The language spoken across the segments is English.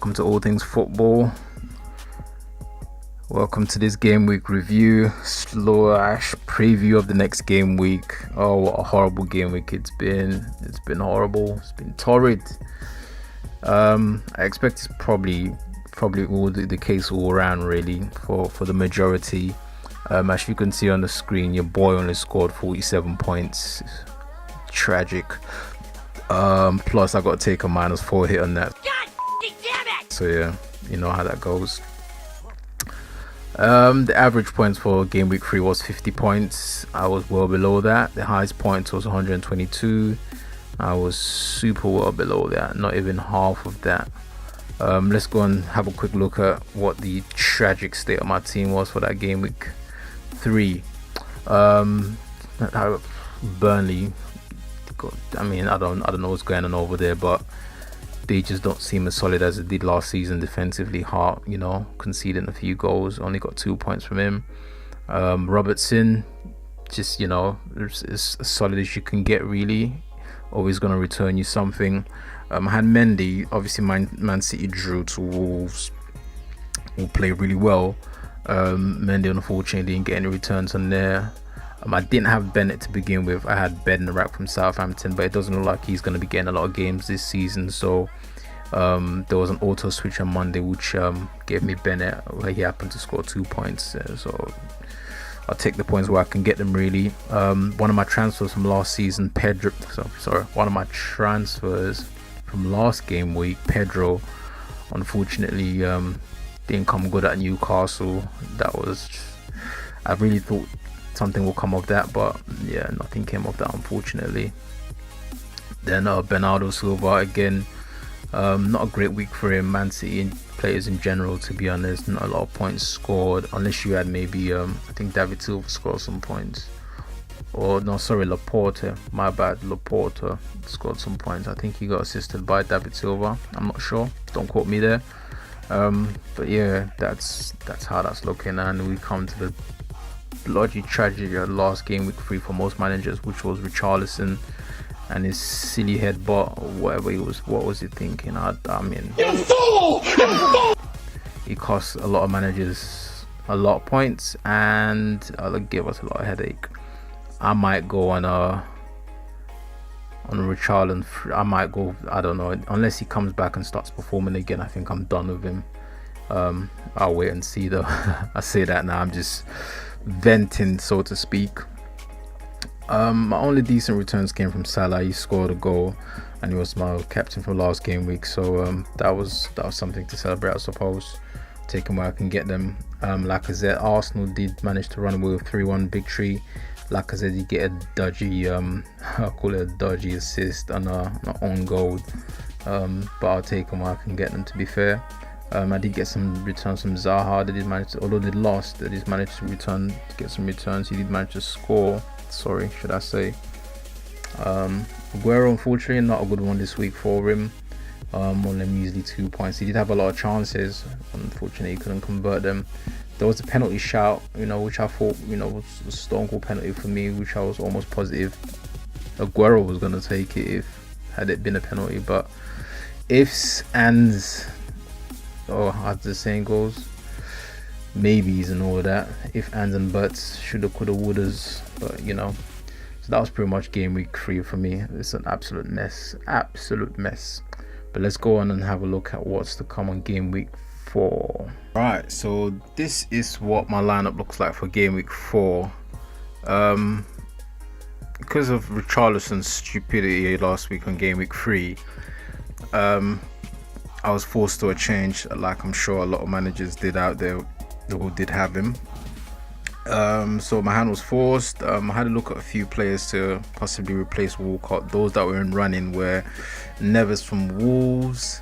welcome to All Things Football. Welcome to this game week review / preview of the next game week. Oh, what a horrible game week it's been. It's been horrible. It's been torrid. I expect it's probably all the case all around really for the majority. As you can see on the screen, your boy only scored 47 points. Tragic. Plus I got to take a -4 hit on that. So yeah, you know how that goes. The average points for game week 3 was 50 points. I was well below that. The highest points was 122. I was super well below that, not even half of that. Let's go and have a quick look at what the tragic state of my team was for that game week 3. Burnley, I mean, I don't know what's going on over there, but they just don't seem as solid as it did last season defensively. Hart, conceding a few goals, only got 2 points from him. Robertson, just as solid as you can get really. Always going to return you something. I had Mendy. Obviously Man City drew to Wolves, who played really well. Mendy unfortunately didn't get any returns on there. I didn't have Bennett to begin with. I had Bednarek from Southampton, but it doesn't look like he's going to be getting a lot of games this season. So there was an auto switch on Monday, which gave me Bennett, where he happened to score 2 points. So I'll take the points where I can get them really. One of my transfers from last season, one of my transfers from last game week, Pedro, unfortunately didn't come good at Newcastle. I really thought something will come of that, but yeah, nothing came of that unfortunately. Then Bernardo Silva again, not a great week for him. Man City players in general, to be honest, not a lot of points scored, unless you had maybe I think David Silva scored some points, or no, sorry, Laporte, my bad, Laporte scored some points. I think he got assisted by David Silva, I'm not sure, don't quote me there. But yeah, that's how that's looking. And we come to the bloody tragedy of last game week 3 for most managers, which was Richarlison and his silly headbutt or whatever what was he thinking? I mean, you fool! He cost a lot of managers a lot of points, and give us a lot of headache. I might go on Richarlison. I might go, I don't know, unless he comes back and starts performing again. I think I'm done with him. I'll wait and see though. I say that now, I'm just venting, so to speak. My only decent returns came from Salah. He scored a goal and he was my captain from last game week, so that was something to celebrate, I suppose. Take them where I can get them. Lacazette, Arsenal did manage to run away with 3-1 victory. Lacazette did get a dodgy I'll call it a dodgy assist on an own goal, but I'll take them where I can get them, to be fair. I did get some returns from Zaha. They did manage to, although they lost, they did manage to get some returns. He did manage to score, should I say. Aguero, unfortunately, not a good one this week for him. Only measly 2 points. He did have a lot of chances, unfortunately he couldn't convert them. There was a penalty shout, which I thought, was a stone cold penalty for me, which I was almost positive Aguero was going to take it had it been a penalty. But ifs, ands, as the saying goes, maybes and all of that, if, ands and buts, shoulda, coulda, wouldas, but so that was pretty much game week 3 for me. It's an absolute mess. But let's go on and have a look at what's to come on game week 4. Right, so this is what my lineup looks like for game week 4. Because of Richarlison's stupidity last week on game week 3, I was forced to a change, like I'm sure a lot of managers did out there who did have him. So my hand was forced. I had to look at a few players to possibly replace Walcott. Those that were in running were Neves from Wolves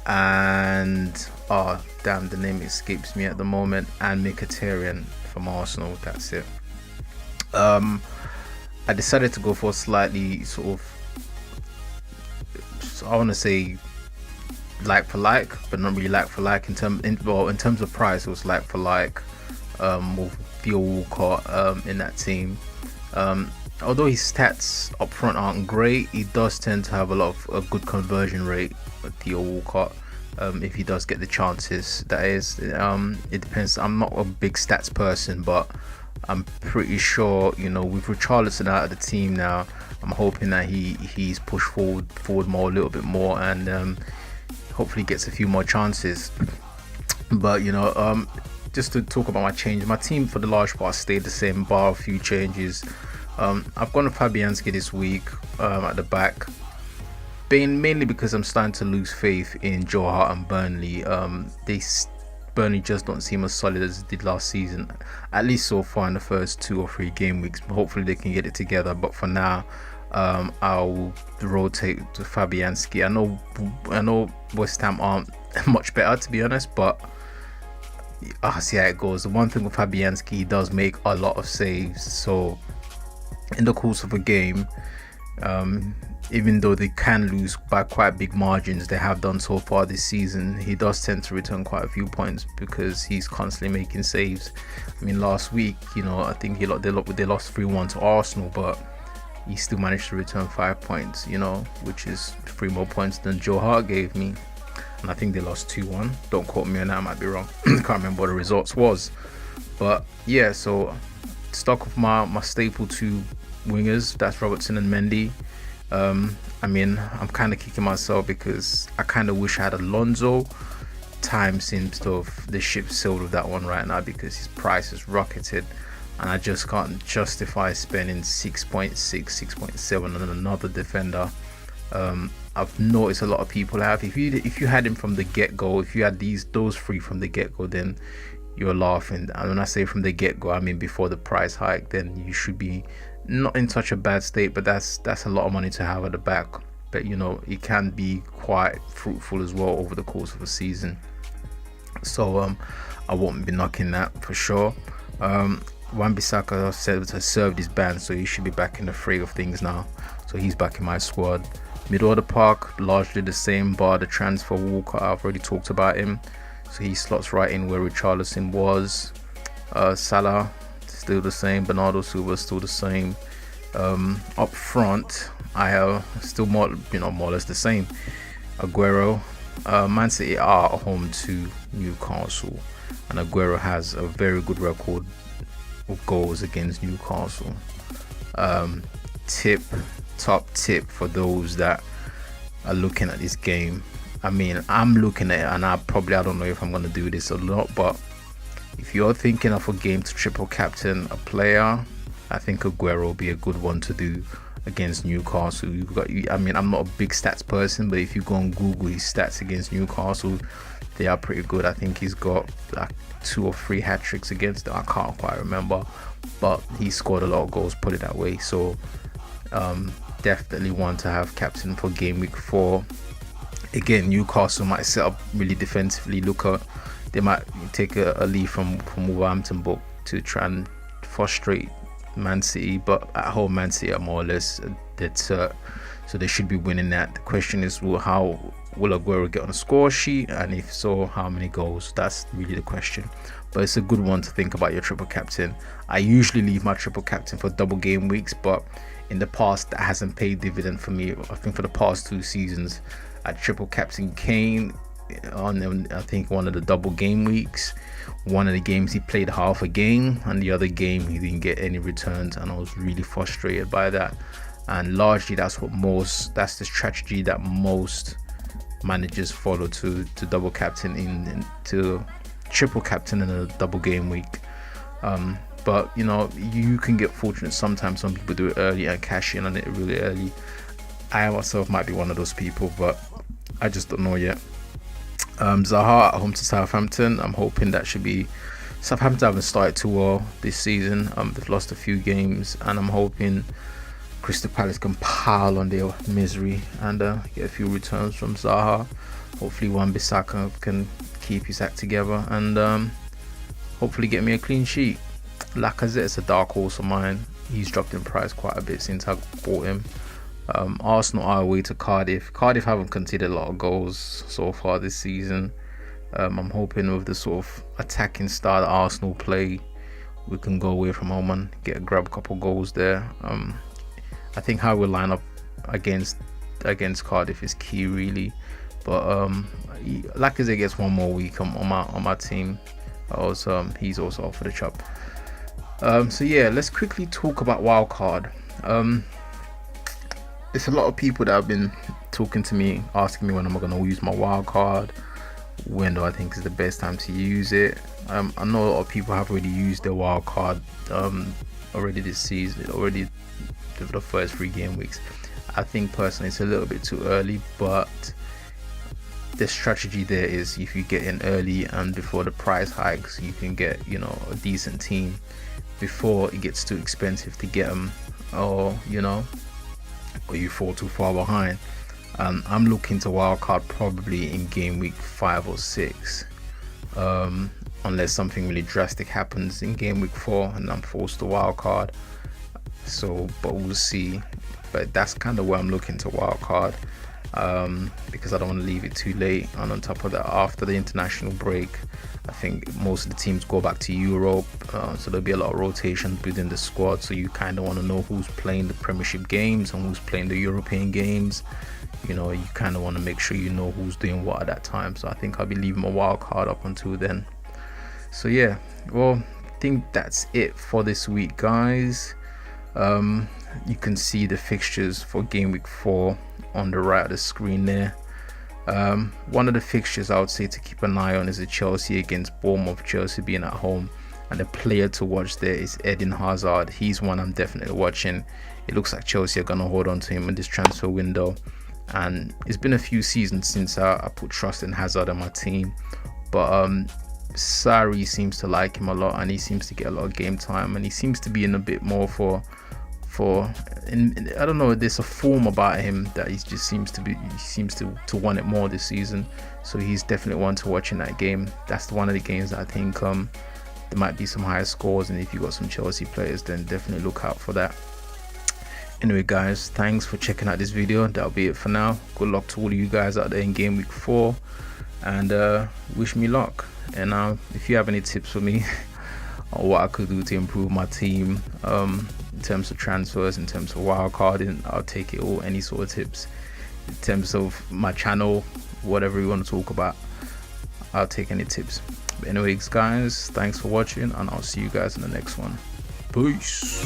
and the name escapes me at the moment, and Mkhitaryan from Arsenal. That's it. I decided to go for a slightly I want to say like for like, but not really like for like. In terms of price, it was like for like with Theo Walcott in that team. Although his stats up front aren't great, he does tend to have a lot of a good conversion rate with Theo Walcott. if he does get the chances. That is, it depends. I'm not a big stats person, but I'm pretty sure, with Richarlison out of the team now, I'm hoping that he's pushed forward more, a little bit more, and hopefully gets a few more chances. But just to talk about my change, my team for the large part stayed the same, bar a few changes. I've gone with Fabianski this week at the back, mainly because I'm starting to lose faith in Joe Hart and Burnley. Burnley just don't seem as solid as it did last season, at least so far in the first 2 or 3 game weeks. Hopefully they can get it together, but for now, I'll rotate to Fabianski. I know West Ham aren't much better, to be honest, but I'll see how it goes. The one thing with Fabianski, he does make a lot of saves, so in the course of a game, even though they can lose by quite big margins, they have done so far this season, he does tend to return quite a few points because he's constantly making saves. I mean, last week, I think they lost 3-1 to Arsenal, but he still managed to return 5 points, which is 3 more points than Joe Hart gave me. And I think they lost 2-1. Don't quote me on that, I might be wrong. Can't remember what the results was. But yeah, so stuck with my staple 2 wingers, that's Robertson and Mendy. I mean, I'm kind of kicking myself because I kind of wish I had Alonso. Time seems to have, the ship sailed with that one right now because his price is rocketed, and I just can't justify spending 6.6, 6.7 on another defender. I've noticed a lot of people have. If you had him from the get-go, if you had those 3 from the get-go, then you're laughing. And when I say from the get-go, I mean before the price hike. Then you should be not in such a bad state, but that's a lot of money to have at the back. But it can be quite fruitful as well over the course of a season. So I won't be knocking that for sure. Wan-Bissaka has served his ban, so he should be back in the fray of things now. So he's back in my squad. Middle of the park, largely the same, bar the transfer Walker. I've already talked about him, so he slots right in where Richarlison was. Salah still the same, Bernardo Silva still the same. Up front, I have still more or less the same. Aguero. Man City are at home to Newcastle, and Aguero has a very good record of goals against Newcastle. Top tip for those that are looking at this game. I mean, I'm looking at it, and I don't know if I'm going to do this or not, but if you're thinking of a game to triple captain a player, I think Aguero will be a good one to do against Newcastle. I'm not a big stats person, but if you go on Google his stats against Newcastle, they are pretty good. I think he's got like 2 or 3 hat-tricks against them. I can't quite remember, but he scored a lot of goals, put it that way. So definitely one to have captain for game week 4. Again, Newcastle might set up really defensively. They might take a lead from Wolverhampton book to try and frustrate Man City, but at home Man City are more or less dead cert, so they should be winning that. The question is, how will Aguero get on the score sheet, and if so, how many goals? That's really the question. But it's a good one to think about your triple captain. I usually leave my triple captain for double game weeks, but in the past that hasn't paid dividend for me. I think for the past 2 seasons I triple captain Kane on, I think, one of the double game weeks. One of the games he played half a game, and the other game he didn't get any returns, and I was really frustrated by that. And largely that's the strategy that most managers follow to double captain to triple captain in a double game week. But you can get fortunate sometimes. Some people do it early and cash in on it really early. I myself might be one of those people, but I just don't know yet. Zaha at home to Southampton. I'm hoping that should be. Southampton haven't started too well this season. They've lost a few games, and I'm hoping Crystal Palace can pile on their misery and get a few returns from Zaha. Hopefully Wan-Bissaka can keep his act together and hopefully get me a clean sheet. Lacazette is a dark horse of mine. He's dropped in price quite a bit since I bought him. Arsenal are away to Cardiff. Cardiff haven't conceded a lot of goals so far this season. I'm hoping with the sort of attacking style that Arsenal play, we can go away from home and grab a couple goals there. I think how we line up against Cardiff is key really, But Lacazette gets one more week on my team. Also, he's also off for the chop. So yeah, let's quickly talk about wildcard. There's a lot of people that have been talking to me, asking me when am I going to use my wildcard, when do I think is the best time to use it. I know a lot of people have already used their wildcard already this season, already the first 3 game weeks. I think personally it's a little bit too early, but the strategy there is if you get in early and before the price hikes, you can get, you know, a decent team before it gets too expensive to get them, or you know, or you fall too far behind. I'm looking to wildcard probably in game week 5 or 6, unless something really drastic happens in game week 4 and I'm forced to wildcard. So, but we'll see. But that's kind of where I'm looking to wildcard, because I don't want to leave it too late. And on top of that, after the international break, I think most of the teams go back to Europe, so there'll be a lot of rotation within the squad. So you kind of want to know who's playing the Premiership games and who's playing the European games. You know, you kind of want to make sure you know who's doing what at that time. So I think I'll be leaving my wild card up until then. So yeah, well, I think that's it for this week, guys. You can see the fixtures for game week 4 on the right of the screen there. One of the fixtures I would say to keep an eye on is the Chelsea against Bournemouth. Chelsea being at home, and the player to watch there is Eden Hazard. He's one I'm definitely watching. It looks like Chelsea are gonna hold on to him in this transfer window, and it's been a few seasons since I put trust in Hazard on my team, but Sarri seems to like him a lot, and he seems to get a lot of game time, and he seems to be in a bit more for I don't know, there's a form about him that he seems to want it more this season. So he's definitely one to watch in that game. That's one of the games that I think there might be some higher scores, and if you got some Chelsea players, then definitely look out for that. Anyway guys, thanks for checking out this video. That'll be it for now. Good luck to all of you guys out there in game week 4, and wish me luck. And if you have any tips for me on what I could do to improve my team, in terms of transfers, in terms of wildcarding, I'll take it all. Any sort of tips in terms of my channel, whatever you want to talk about, I'll take any tips. But anyways guys, thanks for watching, and I'll see you guys in the next one. Peace.